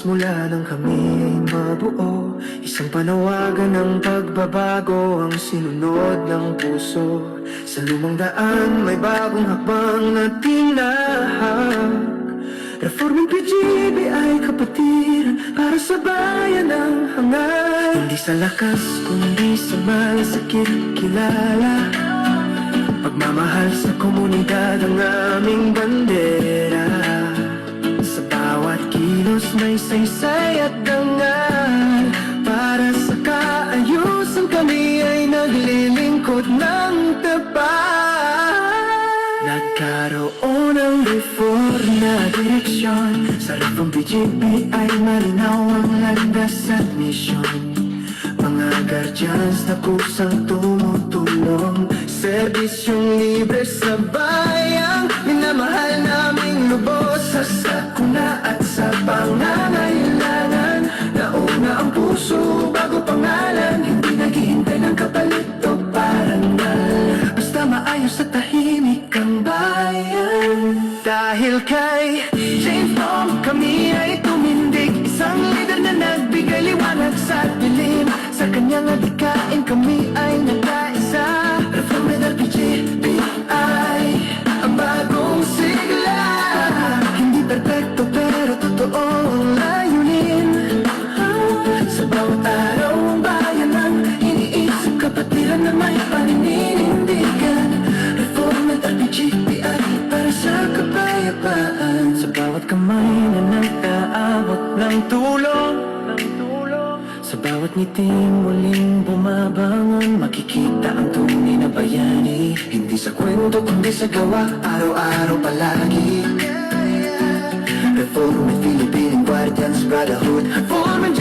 Bukas mula nang kami mabuo, isang panawagan ng pagbabago ang sinunod ng puso. Sa lumang daan may bagong hakbang na tinahak. Reforming PGB ay kapatiran para sa bayan ang hangal. Hindi sa lakas kundi sa malasakit kilala. Pagmamahal sa komunidad ang aming bandera. Sa bawat kilos may saysay at dangal. Para sa kaayusan kami ay naglilingkod ng tapat. Nagkaroon ng reform na direksyon. Sa reform PGB ay malinaw ang landas at misyon. Mga guardians na kusang tumutulong, serbisyong libre sa bayang minamahal naming lubos. Sa sakuna at sa pangangailangan, nauna ang puso bago pangalan. Hindi naghihintay ng kapalit o parangal, basta maayos at tahimik ang bayan. Dahil kay James Bond kami ay tumindig, isang leader na nagbigay liwanag sa dilim. Sa kanyang adikain kami ay nagkaisa. Reformed PGB ay ang bagong sigla. Hindi perpekto pero totoo ang layunin. Sa bawat araw ang bayan ang iniisip, kapatiran na may paninindigan. Reformed PGB ay para sa kapayapaan. Sa bawat kamay na nag-aabot ng tulong, sa bawat ngiting muling bumabangon, makikita ang tunay na bayani. Hindi sa kwento kundi sa gawa, araw-araw palagi. Reformed Philippine Guardians Brotherhood, Reformed